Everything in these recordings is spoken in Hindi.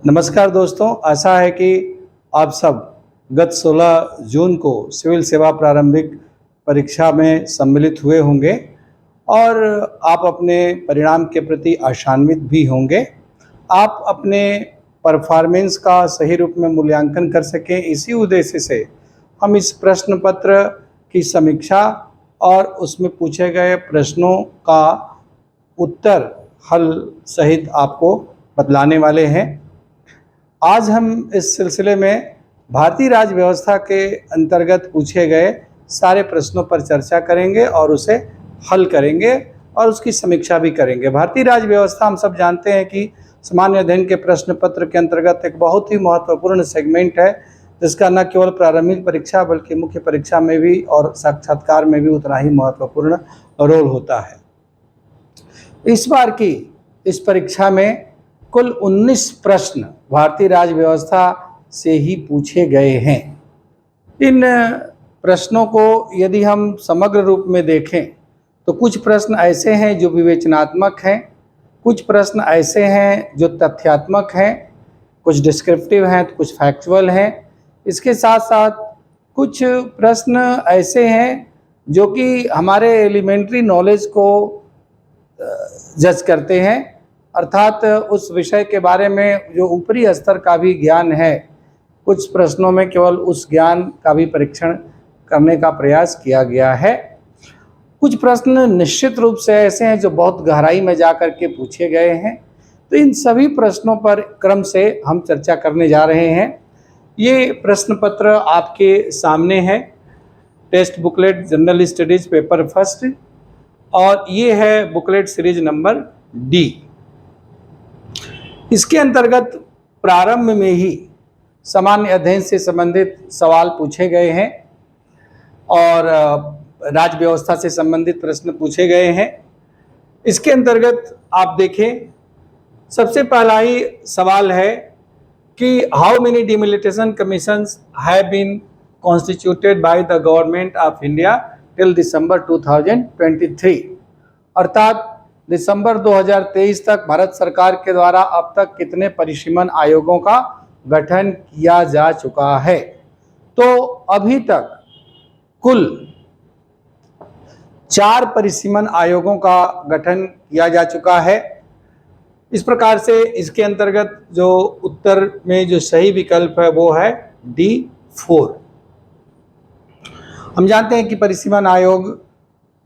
नमस्कार दोस्तों, आशा है कि आप सब गत 16 जून को सिविल सेवा प्रारंभिक परीक्षा में सम्मिलित हुए होंगे और आप अपने परिणाम के प्रति आशान्वित भी होंगे। आप अपने परफॉर्मेंस का सही रूप में मूल्यांकन कर सकें, इसी उद्देश्य से हम इस प्रश्न पत्र की समीक्षा और उसमें पूछे गए प्रश्नों का उत्तर हल सहित आपको बतलाने वाले हैं। आज हम इस सिलसिले में भारतीय राज्य व्यवस्था के अंतर्गत पूछे गए सारे प्रश्नों पर चर्चा करेंगे और उसे हल करेंगे और उसकी समीक्षा भी करेंगे। भारतीय राज्य व्यवस्था हम सब जानते हैं कि सामान्य अध्ययन के प्रश्न पत्र के अंतर्गत एक बहुत ही महत्वपूर्ण सेगमेंट है, जिसका न केवल प्रारंभिक परीक्षा बल्कि मुख्य परीक्षा में भी और साक्षात्कार में भी उतना ही महत्वपूर्ण रोल होता है। इस बार की इस परीक्षा में कुल 19 प्रश्न भारतीय राज्य व्यवस्था से ही पूछे गए हैं। इन प्रश्नों को यदि हम समग्र रूप में देखें तो कुछ प्रश्न ऐसे हैं जो विवेचनात्मक हैं, कुछ प्रश्न ऐसे हैं जो तथ्यात्मक हैं, कुछ डिस्क्रिप्टिव हैं तो कुछ फैक्चुअल हैं। इसके साथ साथ कुछ प्रश्न ऐसे हैं जो कि हमारे एलिमेंट्री नॉलेज को जज करते हैं, अर्थात उस विषय के बारे में जो ऊपरी स्तर का भी ज्ञान है, कुछ प्रश्नों में केवल उस ज्ञान का भी परीक्षण करने का प्रयास किया गया है। कुछ प्रश्न निश्चित रूप से ऐसे हैं जो बहुत गहराई में जा कर के पूछे गए हैं। तो इन सभी प्रश्नों पर क्रम से हम चर्चा करने जा रहे हैं। ये प्रश्न पत्र आपके सामने है, test booklet general studies paper first, और ये है बुकलेट सीरीज नंबर डी। इसके अंतर्गत प्रारंभ में ही सामान्य अध्ययन से संबंधित सवाल पूछे गए हैं और राज्य व्यवस्था से संबंधित प्रश्न पूछे गए हैं। इसके अंतर्गत आप देखें, सबसे पहला ही सवाल है कि how many delimitation commissions have been constituted by the government of India till December 2023, अर्थात दिसंबर 2023 तक भारत सरकार के द्वारा अब तक कितने परिसीमन आयोगों का गठन किया जा चुका है। तो अभी तक कुल 4 परिसीमन आयोगों का गठन किया जा चुका है। इस प्रकार से इसके अंतर्गत जो उत्तर में जो सही विकल्प है वो है D4। हम जानते हैं कि परिसीमन आयोग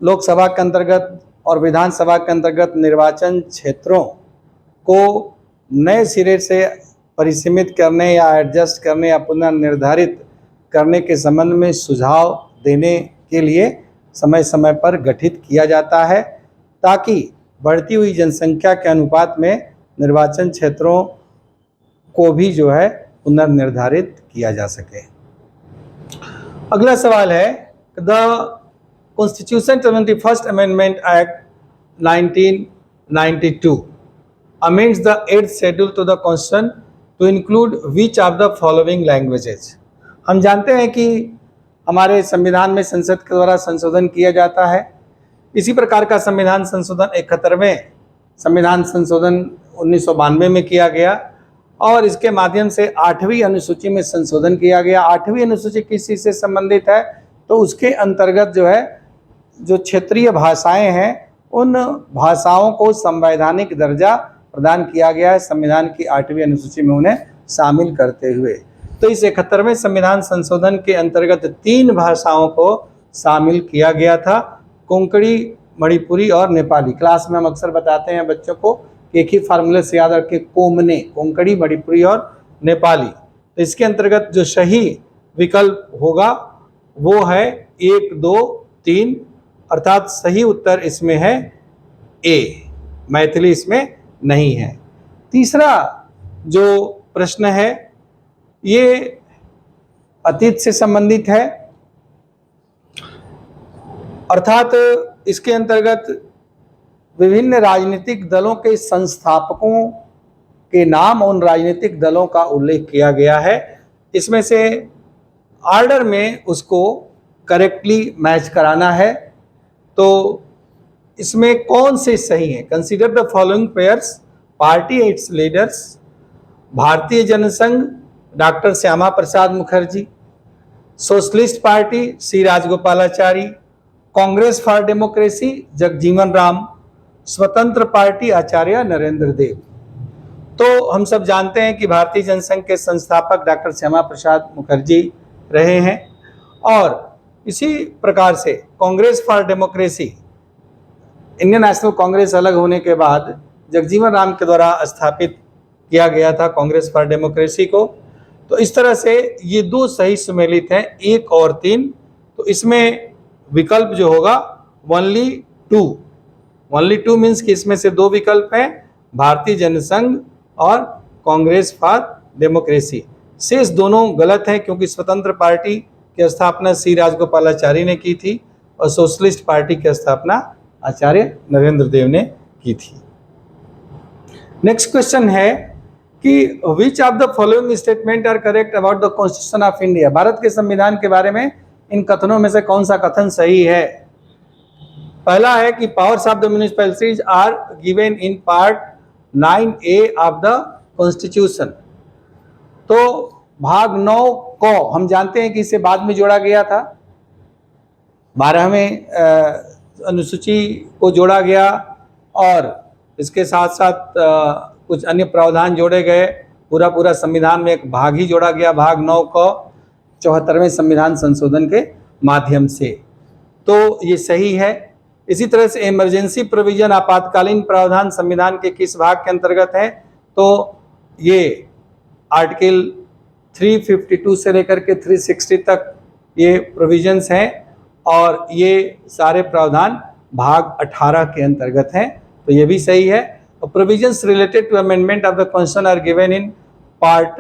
लोकसभा के अंतर्गत और विधानसभा के अंतर्गत निर्वाचन क्षेत्रों को नए सिरे से परिसीमित करने या एडजस्ट करने या पुनर्निर्धारित करने के संबंध में सुझाव देने के लिए समय समय पर गठित किया जाता है, ताकि बढ़ती हुई जनसंख्या के अनुपात में निर्वाचन क्षेत्रों को भी जो है पुनर्निर्धारित किया जा सके। अगला सवाल है, the Constitution 21st Amendment Act 1992 amends the 8th schedule to the Constitution to include which of the following languages? हम जानते हैं कि हमारे संविधान में संसद के द्वारा संशोधन किया जाता है। इसी प्रकार का संविधान संशोधन 71वें संविधान संशोधन 1992 में किया गया और इसके माध्यम से 8वीं अनुसूची में संशोधन किया गया। 8वीं अनुसूची किस चीज़ से संबंधित है? तो उसके अंतर्गत जो है जो क्षेत्रीय भाषाएं हैं उन भाषाओं को संवैधानिक दर्जा प्रदान किया गया है संविधान की 8वीं अनुसूची में उन्हें शामिल करते हुए। तो इस 71वें संविधान संशोधन के अंतर्गत 3 भाषाओं को शामिल किया गया था, कोंकणी, मणिपुरी और नेपाली। क्लास में हम अक्सर बताते हैं बच्चों को कि एक ही फार्मूले से याद रखें, कोमने, कोंकणी, मणिपुरी और नेपाली। तो इसके अंतर्गत जो सही विकल्प होगा वो है 1, 2, 3, अर्थात सही उत्तर इसमें है ए, मैथिली इसमें नहीं है। तीसरा जो प्रश्न है ये अतीत से संबंधित है, अर्थात इसके अंतर्गत विभिन्न राजनीतिक दलों के संस्थापकों के नाम उन राजनीतिक दलों का उल्लेख किया गया है। इसमें से ऑर्डर में उसको करेक्टली मैच कराना है। तो इसमें कौन से सही है? Consider the following pairs, party it's leaders, भारतीय Jansangh doctor Shyama Prasad Mukherjee, socialist party C Rajagopalachari, Congress for democracy Jagjivan Ram, स्वतंत्र पार्टी आचार्य नरेंद्र देव। तो हम सब जानते हैं कि भारतीय जनसंघ के संस्थापक डॉक्टर श्यामा प्रसाद मुखर्जी रहे हैं और इसी प्रकार से Congress for democracy, Indian national Congress अलग होने के बाद जगजीवन राम के द्वारा स्थापित किया गया था कांग्रेस फॉर डेमोक्रेसी को। तो इस तरह से ये दो सही सुमेलित हैं, 1 और 3। तो इसमें विकल्प जो होगा ओनली 2 मीन्स कि इसमें से 2 विकल्प हैं, भारतीय जनसंघ और कांग्रेस फॉर डेमोक्रेसी। शेष दोनों गलत हैं क्योंकि स्वतंत्र पार्टी की स्थापना सी राजगोपालाचारी ने की थी और सोशलिस्ट पार्टी की स्थापना आचार्य नरेंद्र देव ने की थी। नेक्स्ट क्वेश्चन है कि which of the following statement are correct about the constitution of India. Bharat के संविधान के बारे में इन कथनों में से कौन सा कथन सही है? पहला है कि powers of the municipalities are given in part 9A of the constitution. तो भाग 9 को हम जानते हैं कि इसे बाद में जोड़ा गया था, 12वें अनुसूची को जोड़ा गया और इसके साथ साथ कुछ अन्य प्रावधान जोड़े गए। पूरा संविधान में एक भाग ही जोड़ा गया, भाग 9 को 74वें संविधान संशोधन के माध्यम से। तो ये सही है। इसी तरह से इमरजेंसी प्रोविजन, आपातकालीन प्रावधान संविधान के किस भाग के अंतर्गत है? तो ये आर्टिकल 352 से लेकर के 360 तक ये प्रोविजंस हैं और ये सारे प्रावधान भाग 18 के अंतर्गत हैं। तो ये भी सही है। Provisions related to amendment of the constitution are given in part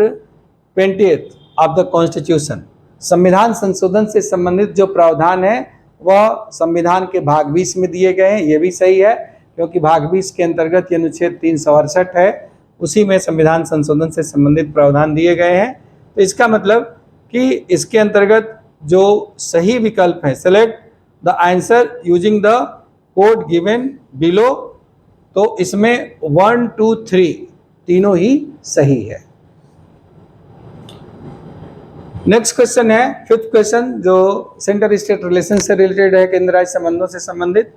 20 of the constitution. संविधान संशोधन से संबंधित जो प्रावधान है वह संविधान के भाग 20 में दिए गए हैं। ये भी सही है क्योंकि भाग 20 के अंतर्गत ये अनुच्छेद 368 है, उसी में संविधान संशोधन से संबंधित प्रावधान दिए गए हैं। तो इसका मतलब कि इसके अंतर्गत जो सही विकल्प है, select the answer using the code given below, तो इसमें 1, 2, 3 तीनों ही सही है। नेक्स्ट क्वेश्चन है 5th क्वेश्चन, जो सेंटर स्टेट रिलेशन से रिलेटेड है, केंद्र राज्य संबंधों से संबंधित।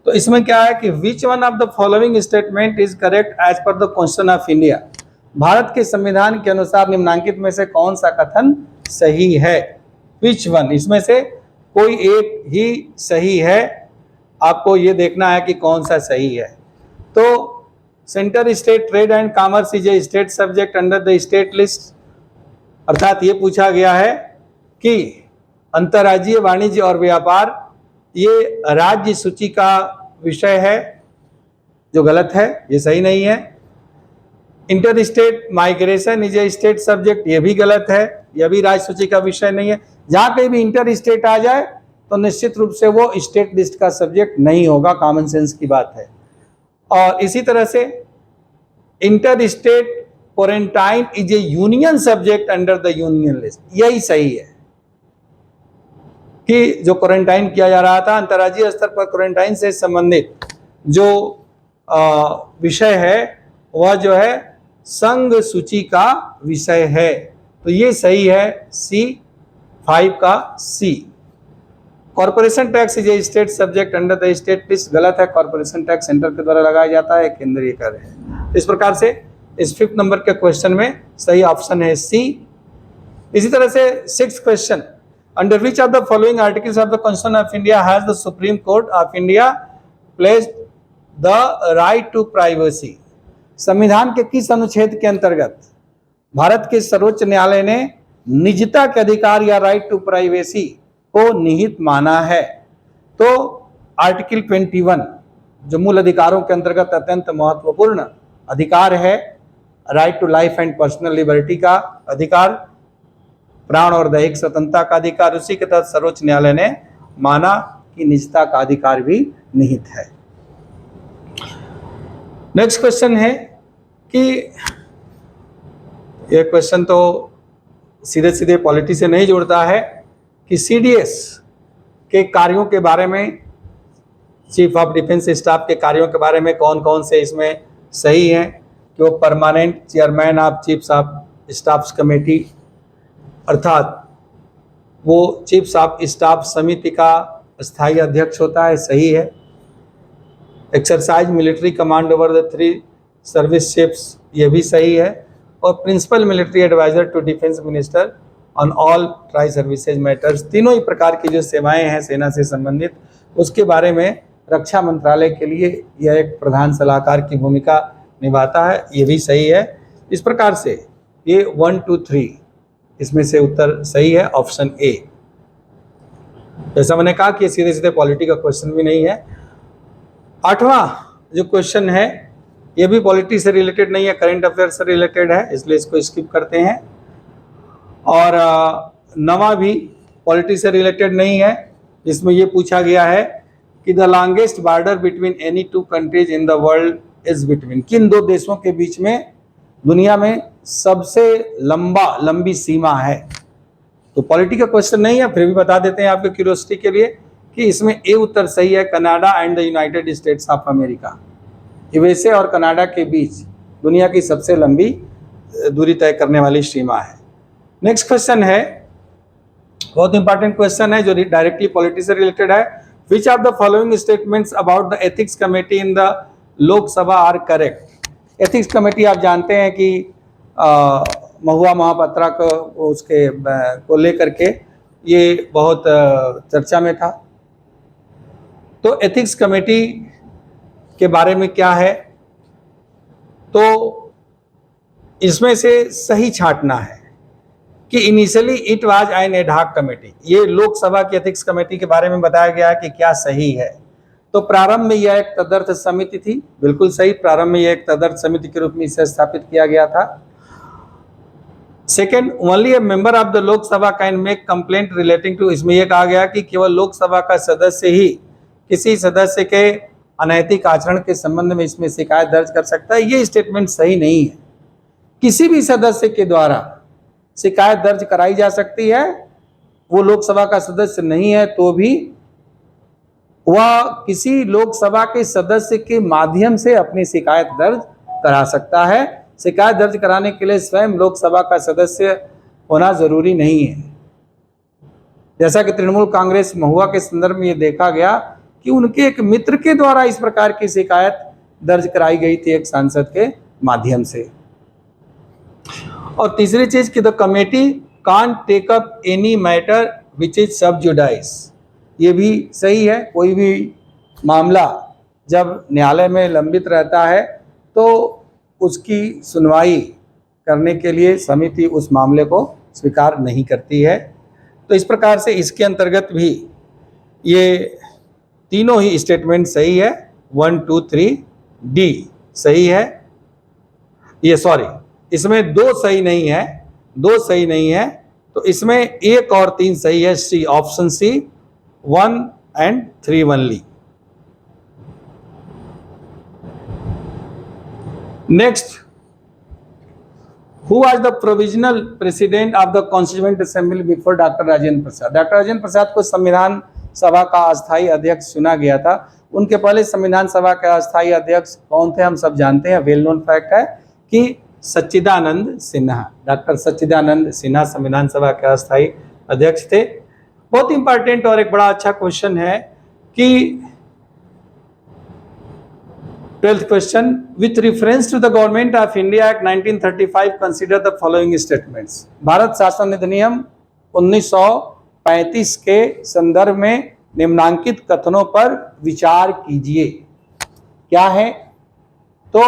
तो इसमें क्या है कि which one of the following statement is correct as per the constitution of India. Bharat के संविधान के अनुसार निम्नांकित में से कौन सा कथन सही है? विच वन, इसमें से कोई एक ही सही है। आपको ये देखना है कि कौन सा सही है। तो centre state trade and commerce is a state subject under the state list, अर्थात ये पूछा गया है कि अंतर्राज्यीय वाणिज्य और व्यापार ये राज्य सूची का विषय है, जो गलत है, ये सही नहीं है। Inter state migration is a state subject, ये भी गलत है, यह भी राज्य सूची का विषय नहीं है। जहां कहीं भी इंटर स्टेट आ जाए तो निश्चित रूप से वो स्टेट लिस्ट का सब्जेक्ट नहीं होगा, कॉमन सेंस की बात है। और इसी तरह से inter state quarantine is A union subject under the union list, यही सही है कि जो क्वारंटाइन किया जा रहा था, अंतर्राज्यीय स्तर पर क्वारंटाइन से संबंधित जो विषय है वह जो है संघ सूची का विषय है। तो ये सही है, C5 का C। Corporation tax is a state subject under the state list, गलत है। कॉर्पोरेशन टैक्स सेंटर के द्वारा लगाया जाता है, केंद्रीय कर है। इस प्रकार से इस 5th नंबर के क्वेश्चन में सही ऑप्शन है C। इसी तरह से 6th question, under which of the following articles of the constitution of India has the Supreme Court of India placed the right to privacy. संविधान के किस अनुच्छेद के अंतर्गत भारत के सर्वोच्च न्यायालय ने निजता के अधिकार या राइट टू प्राइवेसी को निहित माना है? तो आर्टिकल 21, जो मूल अधिकारों के अंतर्गत अत्यंत महत्वपूर्ण अधिकार है, right to life and personal liberty का अधिकार, प्राण और दैहिक स्वतंत्रता का अधिकार, उसी के तहत सर्वोच्च न्यायालय ने माना कि निजता का अधिकार भी निहित है। नेक्स्ट क्वेश्चन है कि यह क्वेश्चन तो सीधे सीधे पॉलिटी से नहीं जुड़ता है कि CDS के कार्यों के बारे में, चीफ ऑफ डिफेंस स्टाफ के कार्यों के बारे में कौन कौन से इसमें सही हैं। कि वो permanent chairman of chiefs of staffs committee, अर्थात वो चीफ्स ऑफ स्टाफ समिति का स्थायी अध्यक्ष होता है, सही है। Exercise military command over the 3 service chiefs, ये भी सही है। और principal military adviser to defence minister on all tri services matters, तीनों ही प्रकार की जो सेवाएं हैं सेना से संबंधित, उसके बारे में रक्षा मंत्रालय के लिए यह एक प्रधान सलाहकार की भूमिका निभाता है, ये भी सही है। इस प्रकार से ये 1, 2, 3 इसमें से उत्तर सही है, ऑप्शन ए। जैसा मैंने कहा कि सीधे सीधे पॉलिटी का क्वेश्चन भी नहीं है। 8वां जो क्वेश्चन है ये भी पॉलिटी से रिलेटेड नहीं है, करंट अफेयर से रिलेटेड है, इसलिए इसको स्किप करते हैं। और 9वां भी पॉलिटी से रिलेटेड नहीं है, इसमें ये पूछा गया है कि the longest border between any 2 countries in the world is between, किन 2 देशों के बीच में दुनिया में सबसे लंबी सीमा है। तो पॉलिटी का क्वेश्चन नहीं है, फिर भी बता देते हैं आपके क्यूरियोसिटी के लिए कि इसमें ए उत्तर सही है, Canada and the United states of America. USA और कनाडा के बीच दुनिया की सबसे लंबी दूरी तय करने वाली सीमा है। नेक्स्ट क्वेश्चन है, बहुत इंपॉर्टेंट क्वेश्चन है जो डायरेक्टली पॉलिटी से रिलेटेड है। Which of the following statements about the ethics committee in the Lok Sabha are correct. Ethics committee आप जानते हैं कि महुआ महापात्रा को उसके को लेकर के ये बहुत चर्चा में था। तो एथिक्स कमेटी के बारे में क्या है, तो इसमें से सही छांटना है कि initially it was an ad hoc committee. ये लोकसभा की एथिक्स कमेटी के बारे में बताया गया है कि क्या सही है। तो प्रारंभ में यह एक तदर्थ समिति थी, बिल्कुल सही, प्रारंभ में यह एक तदर्थ समिति के रूप में इसे स्थापित किया गया था। Second, only a member of the Lok Sabha can make complaint relating to, इसमें यह कहा गया कि केवल लोकसभा का सदस्य ही किसी सदस्य के अनैतिक आचरण के संबंध में इसमें शिकायत दर्ज कर सकता है। ये स्टेटमेंट सही नहीं है। किसी भी सदस्य के द्वारा शिकायत दर्ज कराई जा सकती है, वो लोकसभा का सदस्य नहीं है तो भी वह किसी लोकसभा के सदस्य के माध्यम से अपनी शिकायत दर्ज करा सकता है। शिकायत दर्ज कराने के लिए स्वयं लोकसभा का सदस्य होना जरूरी नहीं है। जैसा कि तृणमूल कांग्रेस महुआ के संदर्भ में ये देखा गया कि उनके एक मित्र के द्वारा इस प्रकार की शिकायत दर्ज कराई गई थी एक सांसद के माध्यम से। और तीसरी चीज कि the committee can't take up any matter which is sub judice, ये भी सही है। कोई भी मामला जब न्यायालय में लंबित रहता है तो उसकी सुनवाई करने के लिए समिति उस मामले को स्वीकार नहीं करती है। तो इस प्रकार से इसके अंतर्गत भी ये तीनों ही स्टेटमेंट सही है। 1, 2, 3 डी सही है। ये सॉरी, इसमें 2 सही नहीं है, 2 सही नहीं है, तो इसमें 1 और 3 सही है। सी, option C 1 and 3 only. Next, who was the provisional president of the Constituent Assembly before Dr. Rajendra Prasad? Doctor Rajendra Prasad को संविधान सभा का अस्थायी अध्यक्ष चुना गया था। उनके पहले संविधान सभा के अस्थायी अध्यक्ष कौन थे हम सब जानते हैं, वेल नोन फैक्ट है कि सच्चिदानंद सिन्हा, डॉक्टर सच्चिदानंद सिन्हा संविधान सभा के अस्थायी अध्यक्ष थे। बहुत इंपॉर्टेंट और एक बड़ा अच्छा क्वेश्चन है कि 12th question, with reference to the government of India act 1935 consider the following statements. Bharat शासन अधिनियम 1935 के संदर्भ में निम्नांकित कथनों पर विचार कीजिए। क्या है? तो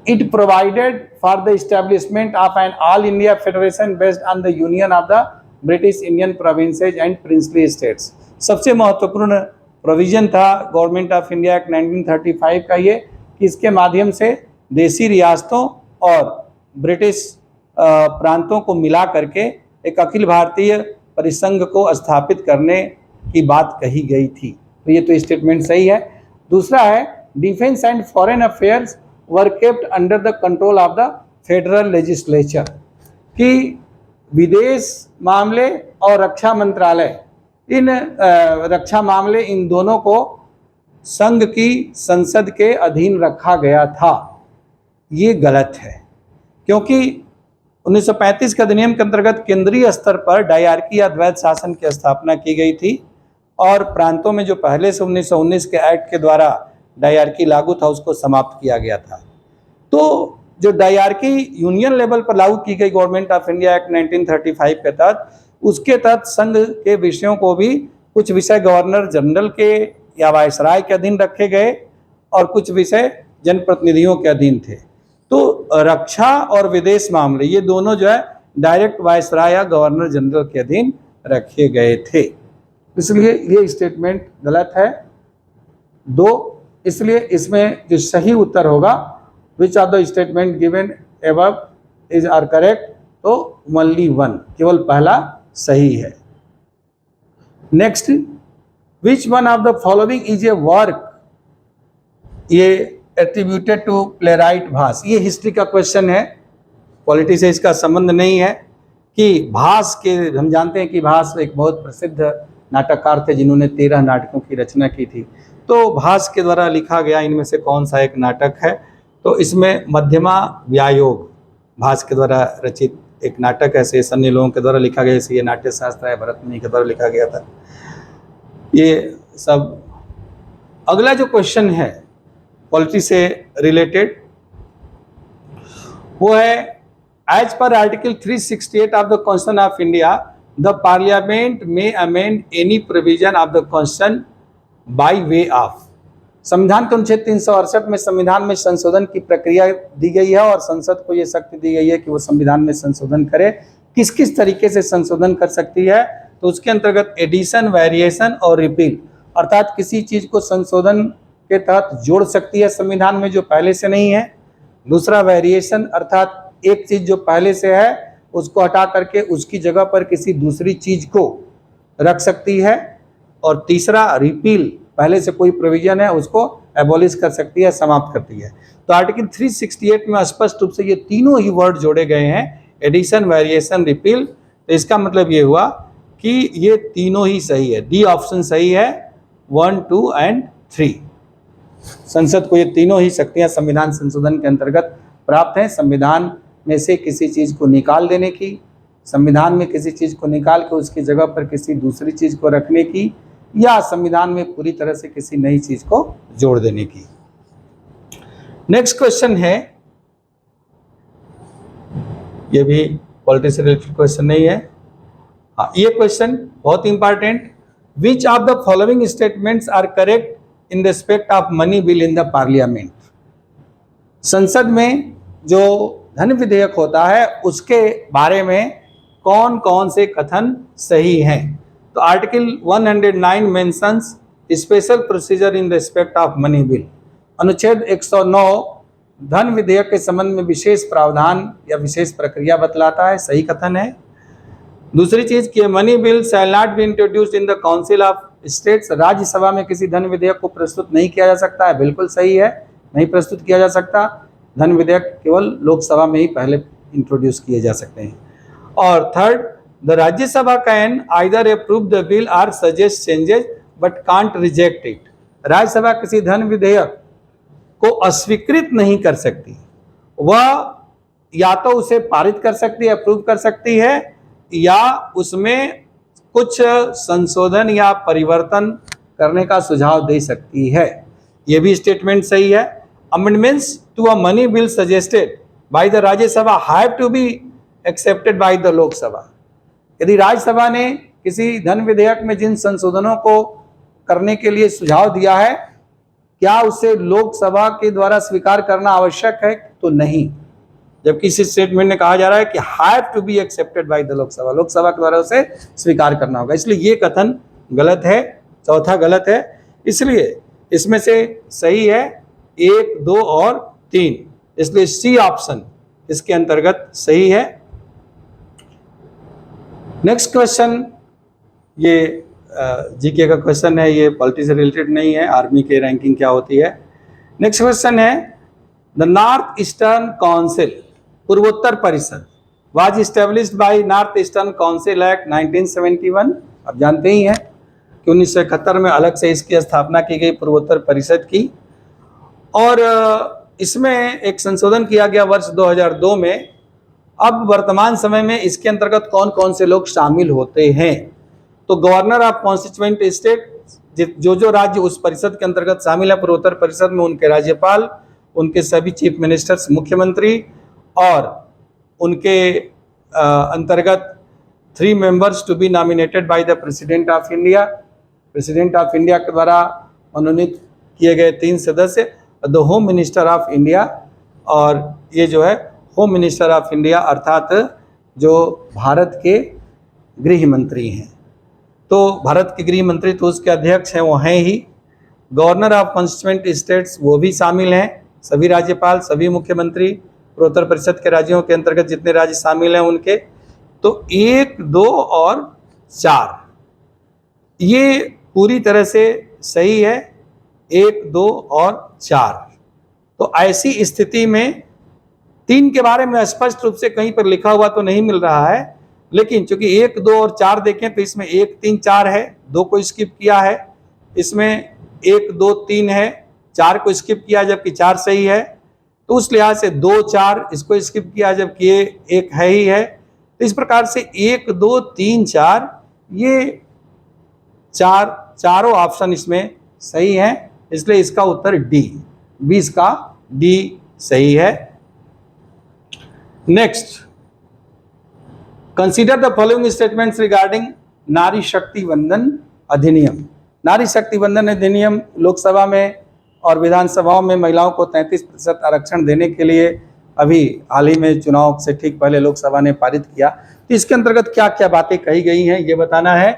it provided for the establishment of an all India federation based on the union of the British Indian provinces and princely states. सबसे महत्वपूर्ण प्रोविजन था गवर्नमेंट ऑफ इंडिया एक्ट 1935 का ये कि इसके माध्यम से देशी रियासतों और ब्रिटिश प्रांतों को मिला करके एक अखिल भारतीय परिसंघ को स्थापित करने की बात कही गई थी। तो ये तो स्टेटमेंट सही है। दूसरा है, defence and foreign affairs were kept under the control of the federal legislature, कि विदेश मामले और रक्षा मंत्रालय, इन रक्षा मामले इन दोनों को संघ की संसद के अधीन रखा गया था। ये गलत है, क्योंकि 1935 के अधिनियम के अंतर्गत केंद्रीय स्तर पर डायरकी या द्वैध शासन की स्थापना की गई थी और प्रांतों में जो पहले से 1919 के एक्ट के द्वारा डायरकी लागू था उसको समाप्त किया गया था। तो जो डायरकी यूनियन लेवल पर लागू की गई गवर्नमेंट ऑफ इंडिया एक्ट 1935 के तहत, उसके तहत संघ के विषयों को भी कुछ विषय गवर्नर जनरल के या वायसराय के अधीन रखे गए और कुछ विषय जनप्रतिनिधियों के अधीन थे। तो रक्षा और विदेश मामले ये दोनों जो है डायरेक्ट वायसराय या गवर्नर जनरल के अधीन रखे गए थे, इसलिए ये स्टेटमेंट गलत है। 2, इसलिए इसमें जो सही उत्तर होगा which of the statement given above is are correct, तो ओनली 1, केवल पहला सही है। Next, which one of the following is a work, ये एट्रीब्यूटेड टू प्लेराइट भास, ये हिस्ट्री का क्वेश्चन है, पॉलिटी से इसका संबंध नहीं है। कि भास के, हम जानते हैं कि भास एक बहुत प्रसिद्ध नाटककार थे जिन्होंने 13 नाटकों की रचना की थी। तो भास के द्वारा लिखा गया इनमें से कौन सा एक नाटक है, तो इसमें मध्यमा व्यायोग भास के द्वारा रचित एक नाटक है, शेष अन्य लोगों के द्वारा लिखा गया, इसे ये नाट्य शास्त्र है भरत मुनि के द्वारा लिखा गया था। ये सब। अगला जो क्वेश्चन है पॉलिटी से रिलेटेड वो है, as per article 368 of the constitution of India the parliament may amend any provision of the constitution by way of. संविधान के अनुच्छेद 368 में संविधान में संशोधन की प्रक्रिया दी गई है और संसद को यह शक्ति दी गई है कि वो संविधान में संशोधन करे। किस किस तरीके से संशोधन कर सकती है, तो उसके अंतर्गत एडिशन, वेरिएशन और रिपील, अर्थात किसी चीज को संशोधन के तहत जोड़ सकती है संविधान में जो पहले से नहीं है। दूसरा वेरिएशन, अर्थात एक चीज जो पहले से है उसको हटा करके उसकी जगह पर किसी दूसरी चीज को रख सकती है। और तीसरा रिपील, पहले से कोई प्रोविजन है उसको एबॉलिश कर सकती है, समाप्त करती है। तो आर्टिकल 368 में स्पष्ट रूप से ये तीनों ही वर्ड जोड़े गए हैं, एडिशन, वेरिएशन, रिपील। तो इसका मतलब ये हुआ कि ये तीनों ही सही है, डी ऑप्शन सही है, 1, 2 एंड 3। संसद को ये तीनों ही शक्तियां संविधान संशोधन के अंतर्गत प्राप्त हैं। संविधान में से किसी चीज को निकाल देने की, संविधान में किसी चीज को निकाल के उसकी जगह पर किसी दूसरी चीज को रखने की, या संविधान में पूरी तरह से किसी नई चीज को जोड़ देने की। नेक्स्ट क्वेश्चन है, ये भी पॉलिटिक्स से रिलेटेड क्वेश्चन नहीं है। हाँ, ये क्वेश्चन बहुत important, which of the following statements are correct in respect of money bill in the parliament. संसद में जो धन विधेयक होता है उसके बारे में कौन कौन से कथन सही हैं। तो article 109 mentions special procedure in respect of money bill. अनुच्छेद 109 धन विधेयक के संबंध में विशेष प्रावधान या विशेष प्रक्रिया बतलाता है, सही कथन है। दूसरी चीज कि money bill shell not be introduced in the council of states, Rajya Sabha में किसी धन विधेयक को प्रस्तुत नहीं किया जा सकता है, बिल्कुल सही है, नहीं प्रस्तुत किया जा सकता। धन विधेयक केवल लोकसभा में ही पहले इंट्रोड्यूस किए जा सकते हैं। और third, the Rajya Sabha can either approve the bill और suggest changes but can't reject it. Rajya Sabha किसी धन विधेयक को अस्वीकृत नहीं कर सकती, वह या तो उसे पारित कर सकती है, अप्रूव कर सकती है, या उसमें कुछ संशोधन या परिवर्तन करने का सुझाव दे सकती है। यह भी स्टेटमेंट सही है। Amendments to a money bill suggested by the Rajya Sabha have to be accepted by the Lok Sabha. यदि राज्यसभा ने किसी धन विधेयक में जिन संशोधनों को करने के लिए सुझाव दिया है, क्या उसे लोकसभा के द्वारा स्वीकार करना आवश्यक है, तो नहीं। जबकि इस स्टेटमेंट में कहा जा रहा है कि have to be accepted by the Lok Sabha, Lok Sabha के द्वारा उसे स्वीकार करना होगा, इसलिए ये कथन गलत है। चौथा गलत है, इसलिए इसमें से सही है 1, 2 और 3, इसलिए सी ऑप्शन इसके अंतर्गत सही है। नेक्स्ट क्वेश्चन, ये जीके का क्वेश्चन है, ये पॉलिटी से रिलेटेड नहीं है, आर्मी के रैंकिंग क्या होती है। नेक्स्ट क्वेश्चन है, द नॉर्थ ईस्टर्न काउंसिल, पूर्वोत्तर परिषद, was established bye north eastern council act 1971। आप जानते ही हैं कि 1971 में अलग से इसकी स्थापना की गई पूर्वोत्तर परिषद की। और इसमें एक संशोधन किया गया वर्ष 2002 में। अब वर्तमान समय में इसके अंतर्गत कौन कौन से लोग शामिल होते हैं, तो गवर्नर ऑफ कॉन्स्टिट्यूएंट स्टेट, जो राज्य उस परिषद के अंतर्गत शामिल है पूर्वोत्तर परिषद में, उनके राज्यपाल, उनके सभी चीफ मिनिस्टर्स, मुख्यमंत्री, और उनके अंतर्गत 3 members to be nominated by the president of India. President of India के द्वारा मनोनीत किए गए 3 सदस्य, the home minister of India, और ये जो है होम मिनिस्टर ऑफ इंडिया अर्थात जो भारत के गृह मंत्री हैं। तो भारत के गृह मंत्री तो उसके अध्यक्ष हैं, वो हैं ही। गवर्नर ऑफ कॉन्स्टिट्यूएंट स्टेट्स वो भी शामिल हैं, सभी राज्यपाल, सभी मुख्यमंत्री, पूर्वोत्तर परिषद के राज्यों के अंतर्गत जितने राज्य शामिल हैं उनके। तो 1, 2 और 4 ये पूरी तरह से सही है, 1, 2 और 4। तो ऐसी स्थिति में 3 के बारे में स्पष्ट रूप से कहीं पर लिखा हुआ तो नहीं मिल रहा है, लेकिन चूंकि 1, 2 और 4 देखें तो इसमें 1, 3, 4 है, 2 को स्किप किया है, इसमें 1, 2, 3 है, 4 को स्किप किया जबकि 4 सही है। तो उस लिहाज से 2, 4 इसको स्किप किया जबकि ये 1 है ही है। तो इस प्रकार से 1, 2, 3, 4 ये चारों ऑप्शन इसमें सही है, इसलिए इसका उत्तर डी, 20 का डी सही है। Next, consider the following statements regarding नारी शक्ति वंदन अधिनियम। नारी शक्ति वंदन अधिनियम लोकसभा में और विधानसभाओं में महिलाओं को 33% आरक्षण देने के लिए अभी हाल ही में चुनाव से ठीक पहले लोकसभा ने पारित किया। तो इसके अंतर्गत क्या क्या बातें कही गई हैं ये बताना है।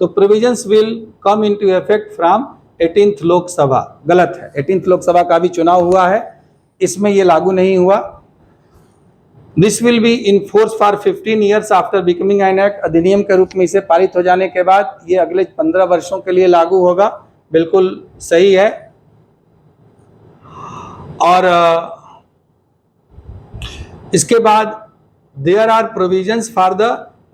तो provisions will come into effect from 18th Lok Sabha, गलत है। 18th लोकसभा का भी चुनाव हुआ है, इसमें ये लागू नहीं हुआ। This will be in force for 15 years after becoming an act. अधिनियम के रूप में इसे पारित हो जाने के बाद ये अगले 15 वर्षों के लिए लागू होगा, बिल्कुल सही है। और इसके बाद there are provisions for the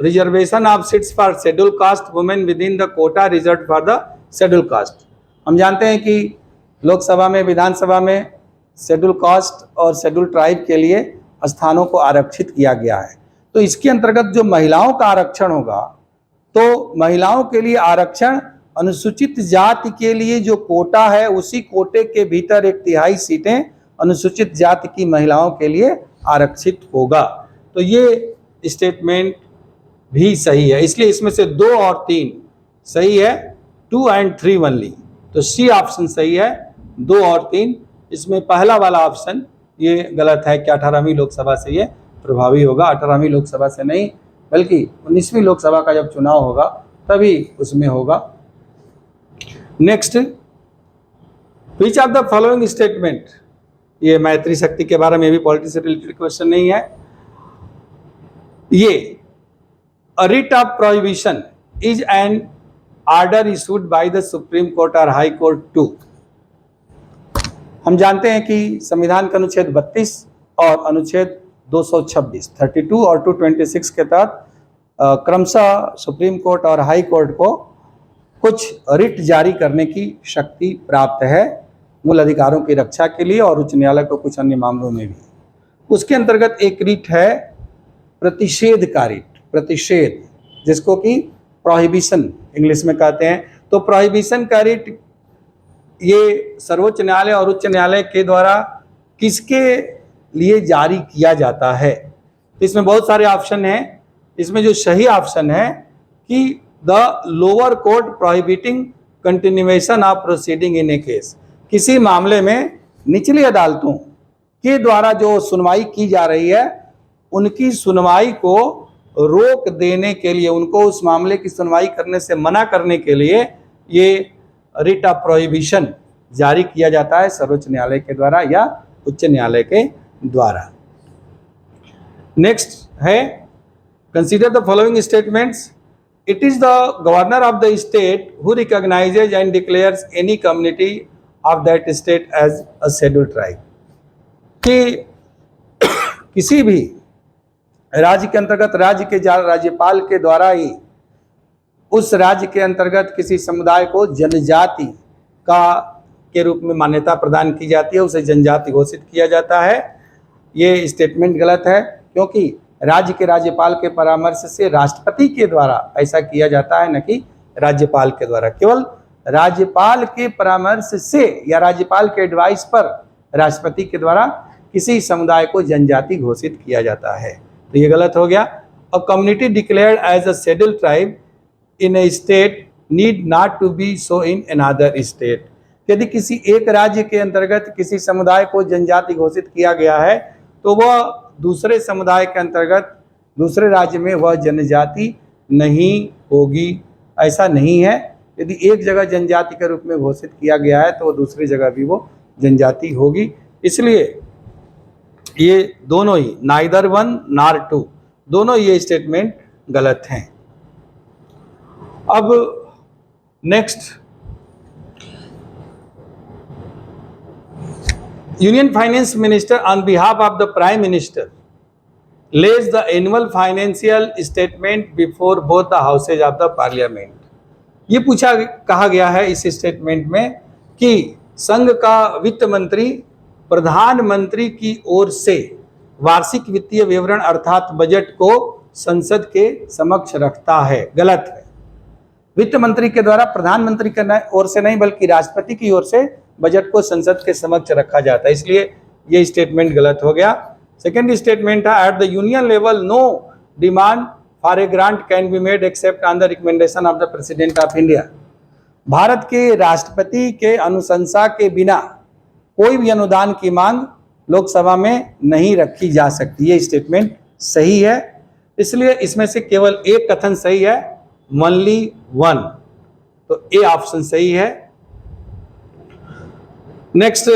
reservation of seats for scheduled caste women within the quota reserve for the scheduled caste. हम जानते हैं कि लोकसभा में, विधानसभा में शेड्यूल कास्ट और शेड्यूल ट्राइब के लिए स्थानों को आरक्षित किया गया है। तो इसके अंतर्गत जो महिलाओं का आरक्षण होगा, तो महिलाओं के लिए आरक्षण अनुसूचित जाति के लिए जो कोटा है उसी कोटे के भीतर 1/3 सीटें अनुसूचित जाति की महिलाओं के लिए आरक्षित होगा। तो ये स्टेटमेंट भी सही है, इसलिए इसमें से 2 और 3 सही है, 2 and 3 ओनली। तो सी ऑप्शन सही है, 2 और 3। इसमें पहला वाला ऑप्शन ये गलत है कि 18वीं लोकसभा से ये प्रभावी होगा। 18वीं लोकसभा से नहीं, बल्कि 19वीं लोकसभा का जब चुनाव होगा तभी उसमें होगा। Next, which of the following statement, ये मैत्री शक्ति के बारे में भी पॉलिटिक्स से रिलेटेड क्वेश्चन नहीं है। ये writ of prohibition is an order issued by the Supreme court और हाई कोर्ट टू। हम जानते हैं कि संविधान का अनुच्छेद 32 और अनुच्छेद 226, 32 और 226 के तहत क्रमशः सुप्रीम कोर्ट और हाई कोर्ट को कुछ रिट जारी करने की शक्ति प्राप्त है मूल अधिकारों की रक्षा के लिए, और उच्च न्यायालय को कुछ अन्य मामलों में भी। उसके अंतर्गत एक रिट है प्रतिषेध का रिट, प्रतिषेध, जिसको कि प्रोहिबिशन इंग्लिश में कहते हैं। तो प्रोहिबिशन का रिट ये सर्वोच्च न्यायालय और उच्च न्यायालय के द्वारा किसके लिए जारी किया जाता है। तो इसमें बहुत सारे ऑप्शन हैं, इसमें जो सही ऑप्शन है कि the lower court prohibiting continuation of proceeding in A case. किसी मामले में निचली अदालतों के द्वारा जो सुनवाई की जा रही है उनकी सुनवाई को रोक देने के लिए, उनको उस मामले की सुनवाई करने से मना करने के लिए ये रिट ऑफ प्रोहिबिशन जारी किया जाता है सर्वोच्च न्यायालय के द्वारा या उच्च न्यायालय के द्वारा। नेक्स्ट है, consider the following statements. It is the governor of the state who recognises and declares any community of that state as a scheduled tribe. कि किसी भी राज्य के अंतर्गत राज्य के राज्यपाल के द्वारा ही उस राज्य के अंतर्गत किसी समुदाय को जनजाति का के रूप में मान्यता प्रदान की जाती है उसे जनजाति घोषित किया जाता है। ये स्टेटमेंट गलत है, क्योंकि राज्य के राज्यपाल के परामर्श से राष्ट्रपति के द्वारा ऐसा किया जाता है, न कि राज्यपाल के द्वारा। केवल राज्यपाल के परामर्श से या राज्यपाल के एडवाइस पर राष्ट्रपति के द्वारा किसी समुदाय को जनजाति घोषित किया जाता है, तो ये गलत हो गया। A community declared as a scheduled tribe in a state need not to be so in another state. यदि किसी एक राज्य के अंतर्गत किसी समुदाय को जनजाति घोषित किया गया है तो वह दूसरे समुदाय के अंतर्गत दूसरे राज्य में वह जनजाति नहीं होगी, ऐसा नहीं है। यदि एक जगह जनजाति के रूप में घोषित किया गया है तो दूसरी जगह भी वो जनजाति होगी। इसलिए ये दोनों ही नाइदर वन नॉर टू, दोनों ये स्टेटमेंट गलत हैं। अब next, union finance minister on behalf of the prime minister lays the annual financial statement before both the houses of the parliament। ये कहा गया है इस स्टेटमेंट में कि संघ का वित्त मंत्री प्रधानमंत्री की ओर से वार्षिक वित्तीय विवरण अर्थात बजट को संसद के समक्ष रखता है। गलत है। वित्त मंत्री के द्वारा प्रधानमंत्री की ओर से नहीं बल्कि राष्ट्रपति की ओर से बजट को संसद के समक्ष रखा जाता है, इसलिए ये स्टेटमेंट गलत हो गया। सेकेंड स्टेटमेंट है at the union level no demand for a grant can be made except on the recommendation of the president of India. Bharat के राष्ट्रपति के अनुशंसा के बिना कोई भी अनुदान की मांग लोकसभा में नहीं रखी जा सकती। ये स्टेटमेंट सही है, इसलिए इसमें से केवल एक कथन सही है, ओनली वन, तो ए ऑप्शन सही है। नेक्स्ट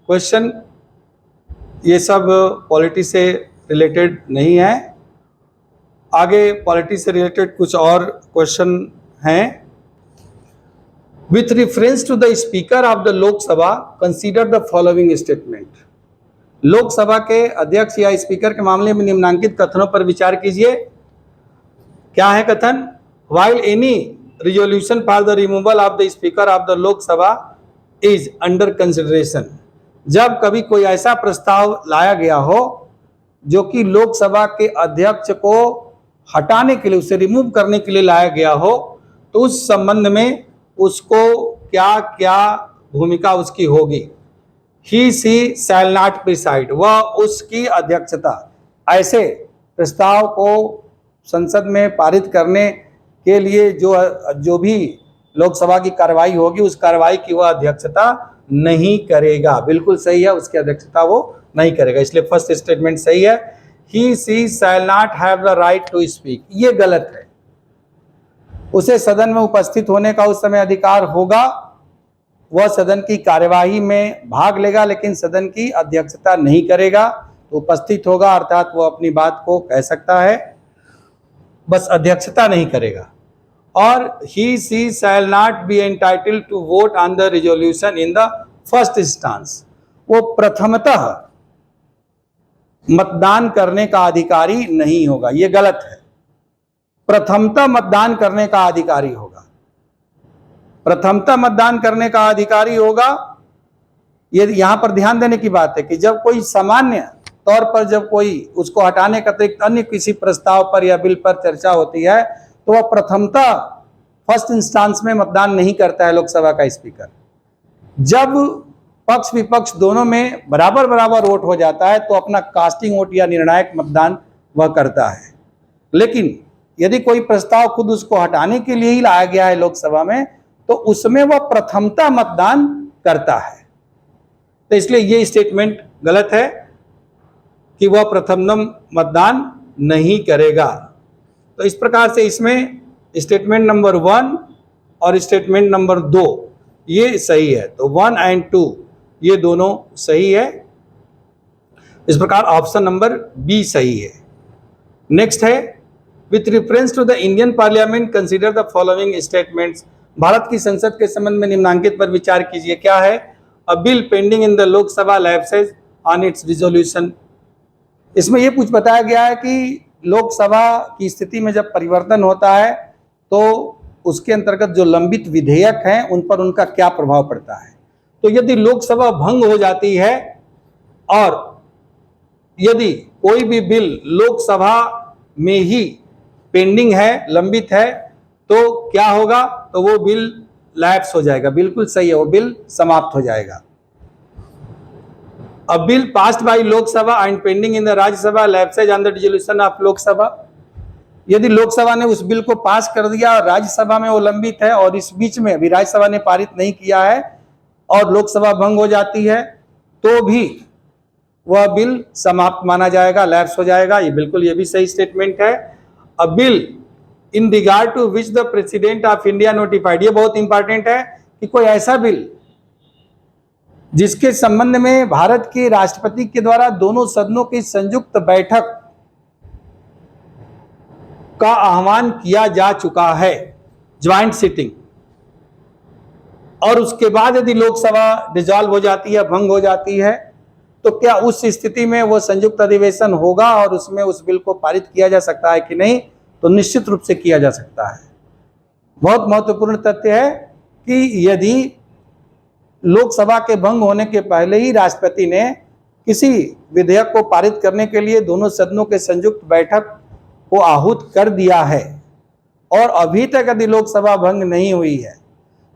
क्वेश्चन, ये सब पॉलिटी से रिलेटेड नहीं है, आगे पॉलिटी से रिलेटेड कुछ और क्वेश्चन हैं। With reference to the speaker of the Lok Sabha consider the following statement. Lok Sabha के अध्यक्ष या स्पीकर के मामले में निम्नलिखित कथनों पर विचार कीजिए। क्या है कथन? While any resolution for the removal of the speaker of the Lok Sabha is under consideration. जब कभी कोई ऐसा प्रस्ताव लाया गया हो जो कि लोकसभा के अध्यक्ष को हटाने के लिए, उसे रिमूव करने के लिए लाया गया हो, तो उस संबंध में उसको क्या क्या भूमिका उसकी होगी। ही सी शैल नॉट प्रिसाइड, वह उसकी अध्यक्षता, ऐसे प्रस्ताव को संसद में पारित करने के लिए जो भी लोकसभा की कार्रवाई होगी उस कार्रवाई की वह अध्यक्षता नहीं करेगा। बिल्कुल सही है, उसकी अध्यक्षता वो नहीं करेगा, इसलिए फर्स्ट स्टेटमेंट सही है। He she shall not have the right to speak, ये गलत है। उसे सदन में उपस्थित होने का उस समय अधिकार होगा, वह सदन की कार्यवाही में भाग लेगा लेकिन सदन की अध्यक्षता नहीं करेगा। तो उपस्थित होगा अर्थात वो अपनी बात को कह सकता है, बस अध्यक्षता नहीं करेगा। और he she shall not be entitled to vote on the resolution in the first instance, वो प्रथमतः मतदान करने का अधिकारी नहीं होगा, ये गलत है। प्रथमतः मतदान करने का अधिकारी होगा, प्रथमतः मतदान करने का अधिकारी होगा। ये यहां पर ध्यान देने की बात है कि जब कोई सामान्य तौर पर जब कोई उसको हटाने का अतिरिक्त अन्य किसी प्रस्ताव पर या बिल पर चर्चा होती है तो वह प्रथमतः फर्स्ट इंस्टांस में मतदान नहीं करता है लोकसभा का स्पीकर। जब पक्ष विपक्ष दोनों में बराबर बराबर वोट हो जाता है तो अपना कास्टिंग वोट या निर्णायक मतदान वह करता है। लेकिन यदि कोई प्रस्ताव खुद उसको हटाने के लिए ही लाया गया है लोकसभा में तो उसमें वह प्रथमतः मतदान करता है। तो इसलिए ये स्टेटमेंट गलत है कि वह प्रथमतः मतदान नहीं करेगा। तो इस प्रकार से इसमें स्टेटमेंट नंबर 1 और स्टेटमेंट नंबर 2 ये सही है, तो 1 और 2 ये दोनों सही है। इस प्रकार ऑप्शन नंबर बी सही है। नेक्स्ट है with reference to the Indian parliament consider the following statements. Bharat की संसद के संबंध में निम्नांकित पर विचार कीजिए। क्या है? A bill pending in the Lok Sabha lapses on it's resolution. इसमें यह कुछ बताया गया है कि लोकसभा की स्थिति में जब परिवर्तन होता है तो उसके अंतर्गत जो लंबित विधेयक हैं उन पर उनका क्या प्रभाव पड़ता है। तो यदि लोकसभा भंग हो जाती है और यदि कोई भी बिल लोकसभा में ही पेंडिंग है, लंबित है, तो क्या होगा, तो वो बिल लैप्स हो जाएगा। बिल्कुल सही है, वो बिल समाप्त हो जाएगा। A bill passed by Lok Sabha and pending in the Rajya Sabha lapses on the dissolution of Lok Sabha। यदि लोकसभा ने उस बिल को पास कर दिया और राज्यसभा में वो लंबित है और इस बीच में अभी राज्यसभा ने पारित नहीं किया है और लोकसभा भंग हो जाती है, तो भी वह बिल समाप्त माना जाएगा, लैप्स हो जाएगा। ये भी सही स्टेटमेंट है। A bill in regard to which the president of India notified, ये बहुत इंपॉर्टेंट है कि कोई ऐसा बिल जिसके संबंध में भारत के राष्ट्रपति के द्वारा दोनों सदनों की संयुक्त बैठक का आह्वान किया जा चुका है, ज्वाइंट सिटिंग, और उसके बाद यदि लोकसभा डिसॉल्व हो जाती है, भंग हो जाती है, तो क्या उस स्थिति में वो संयुक्त अधिवेशन होगा और उसमें उस बिल को पारित किया जा सकता है कि नहीं? तो निश्चित रूप से किया जा सकता है। बहुत महत्वपूर्ण तथ्य है कि यदि लोकसभा के भंग होने के पहले ही राष्ट्रपति ने किसी विधेयक को पारित करने के लिए दोनों सदनों के संयुक्त बैठक को आहूत कर दिया है और अभी तक यदि लोकसभा भंग नहीं हुई है,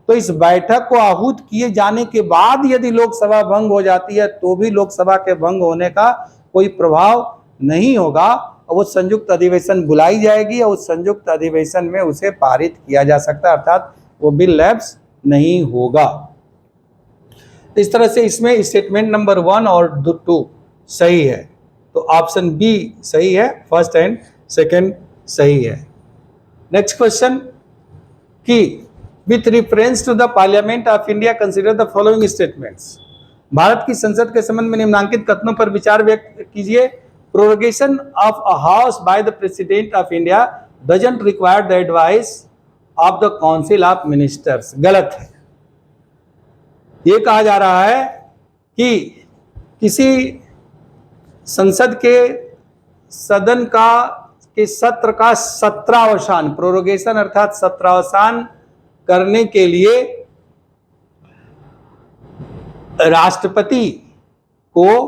तो इस बैठक को आहूत किए जाने के बाद यदि लोकसभा भंग हो जाती है तो भी लोकसभा के भंग होने का कोई प्रभाव नहीं होगा और वो संयुक्त अधिवेशन बुलाई जाएगी और उस संयुक्त अधिवेशन में उसे पारित किया जा सकता है, अर्थात वो बिल लैप्स नहीं होगा। इस तरह से इसमें स्टेटमेंट नंबर 1 और 2 सही है, तो ऑप्शन बी सही है, फर्स्ट एंड सेकंड सही है। नेक्स्ट क्वेश्चन कि with reference to the parliament of India consider the following statements, Bharat की संसद के संबंध में निम्नांकित कथनों पर विचार व्यक्त कीजिए। Prorogation of a house by the president of India doesn't require the advice of the council of ministers, गलत है। ये कहा जा रहा है कि किसी संसद के सदन के सत्र का सत्रावसान, प्रोरोगेशन अर्थात सत्रावसान करने के लिए राष्ट्रपति को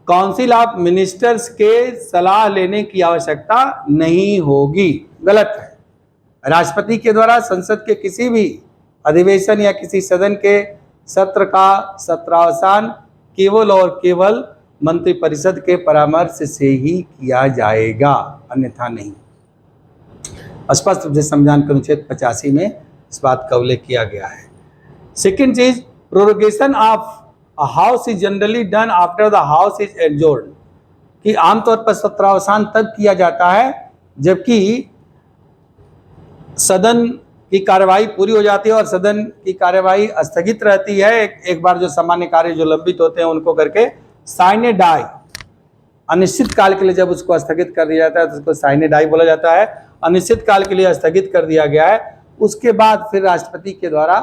काउंसिल ऑफ मिनिस्टर्स के सलाह लेने की आवश्यकता नहीं होगी, गलत है। राष्ट्रपति के द्वारा संसद के किसी भी अधिवेशन या किसी सदन के सत्र का सत्रावसान केवल और केवल मंत्रिपरिषद के परामर्श से ही किया जाएगा, अन्यथा नहीं। स्पष्ट रूप से संविधान के अनुच्छेद 85 में इस बात का उल्लेख किया गया है। सेकेंड चीज, prorogation of a house is generally done after the house is adjourn, कि आमतौर पर सत्रावसान तब किया जाता है जबकि सदन की कार्यवाही पूरी हो जाती है और सदन की कार्यवाही स्थगित रहती है। एक बार जो सामान्य कार्य जो लंबित होते हैं उनको करके साइने डाई, अनिश्चित काल के लिए जब उसको स्थगित कर दिया जाता है तो उसको साइने डाई बोला जाता है। अनिश्चित काल के लिए स्थगित कर दिया गया है, उसके बाद फिर राष्ट्रपति के द्वारा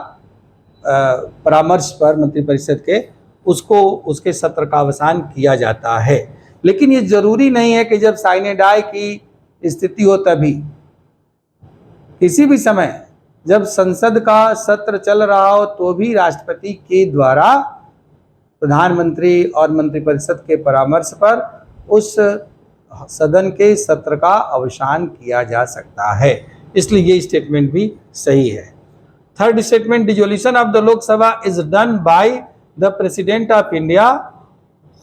परामर्श पर मंत्रिपरिषद के उसको उसके सत्र का अवसान किया जाता है। लेकिन ये जरूरी नहीं है कि जब साइने डाई की स्थिति हो तभी, किसी भी समय जब संसद का सत्र चल रहा हो तो भी राष्ट्रपति के द्वारा प्रधानमंत्री और मंत्रिपरिषद के परामर्श पर उस सदन के सत्र का अवसान किया जा सकता है, इसलिए ये स्टेटमेंट भी सही है। Third statement, dissolution of the Lok Sabha is done by the president of India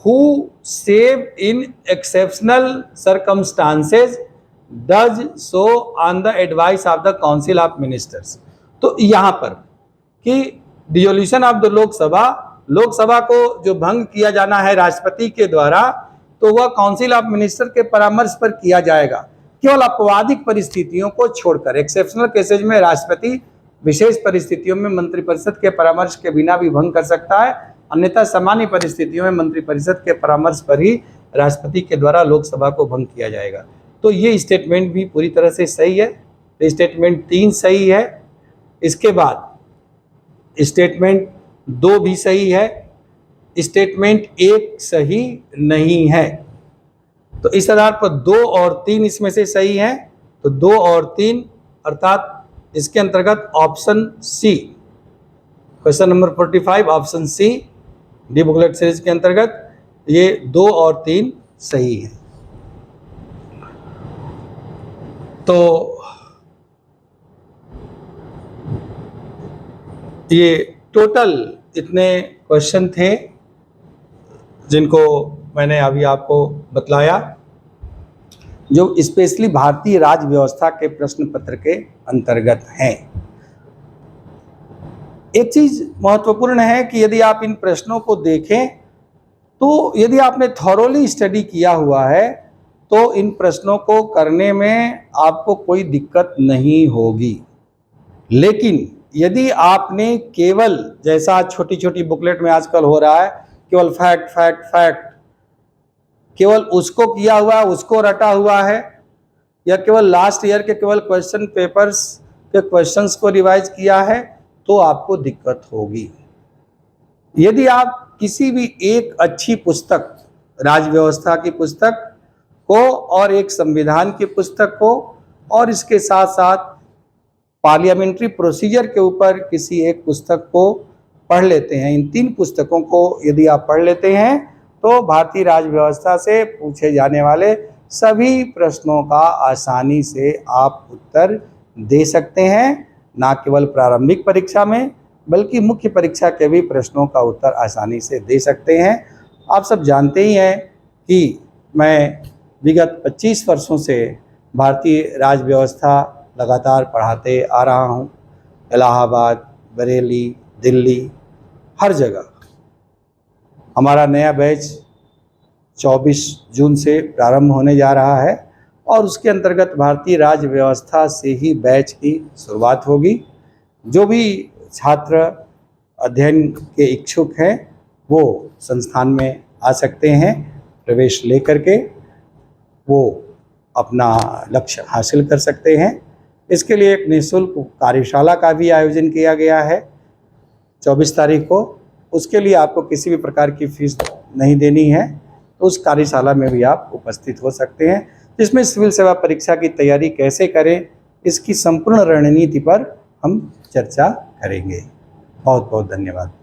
who save in exceptional circumstances does so on the advice of the council of ministers. तो यहाँ पर कि डिसोल्यूशन ऑफ द लोकसभा को जो भंग किया जाना है राष्ट्रपति के द्वारा, तो वह काउंसिल ऑफ मिनिस्टर के परामर्श पर किया जाएगा, केवल आपवादिक परिस्थितियों को छोड़कर। एक्सेप्शनल केसेज में राष्ट्रपति विशेष परिस्थितियों में मंत्रिपरिषद के परामर्श के बिना भी भंग कर सकता है, अन्यथा सामान्य परिस्थितियों में मंत्रिपरिषद के परामर्श पर ही राष्ट्रपति के द्वारा लोकसभा को भंग किया जाएगा। तो ये स्टेटमेंट भी पूरी तरह से सही है। तो स्टेटमेंट 3 सही है, इसके बाद स्टेटमेंट 2 भी सही है, स्टेटमेंट 1 सही नहीं है। तो इस आधार पर 2 और 3 इसमें से सही हैं, तो 2 और 3 अर्थात इसके अंतर्गत option C, question number 45 option C D booklet series के अंतर्गत ये 2 और 3 सही है। तो ये टोटल इतने क्वेश्चन थे जिनको मैंने अभी आपको बतलाया, जो स्पेशली भारतीय राज्य व्यवस्था के प्रश्न पत्र के अंतर्गत हैं। एक चीज महत्वपूर्ण है कि यदि आप इन प्रश्नों को देखें तो यदि आपने थॉरोली स्टडी किया हुआ है तो इन प्रश्नों को करने में आपको कोई दिक्कत नहीं होगी। लेकिन यदि आपने केवल, जैसा छोटी छोटी बुकलेट में आजकल हो रहा है, केवल फैक्ट फैक्ट फैक्ट, केवल उसको किया हुआ है, उसको रटा हुआ है, या केवल लास्ट ईयर के केवल क्वेश्चन पेपर्स के क्वेश्चंस को रिवाइज किया है, तो आपको दिक्कत होगी। यदि आप किसी भी एक अच्छी पुस्तक, राज्य व्यवस्था की पुस्तक को और एक संविधान की पुस्तक को और इसके साथ साथ पार्लियामेंट्री प्रोसीजर के ऊपर किसी एक पुस्तक को पढ़ लेते हैं, इन 3 पुस्तकों को यदि आप पढ़ लेते हैं तो भारतीय राज्य व्यवस्था से पूछे जाने वाले सभी प्रश्नों का आसानी से आप उत्तर दे सकते हैं। ना केवल प्रारंभिक परीक्षा में बल्कि मुख्य परीक्षा के भी प्रश्नों का उत्तर आसानी से दे सकते हैं। आप सब जानते ही हैं कि मैं विगत 25 वर्षों से भारतीय राज्य व्यवस्था लगातार पढ़ाते आ रहा हूँ। इलाहाबाद, बरेली, दिल्ली, हर जगह। हमारा नया बैच 24 जून से प्रारंभ होने जा रहा है और उसके अंतर्गत भारतीय राज्य व्यवस्था से ही बैच की शुरुआत होगी। जो भी छात्र अध्ययन के इच्छुक हैं वो संस्थान में आ सकते हैं, प्रवेश लेकर के वो अपना लक्ष्य हासिल कर सकते हैं। इसके लिए एक निःशुल्क कार्यशाला का भी आयोजन किया गया है 24 तारीख को। उसके लिए आपको किसी भी प्रकार की फीस नहीं देनी है, तो उस कार्यशाला में भी आप उपस्थित हो सकते हैं, जिसमें सिविल सेवा परीक्षा की तैयारी कैसे करें इसकी संपूर्ण रणनीति पर हम चर्चा करेंगे। बहुत बहुत धन्यवाद।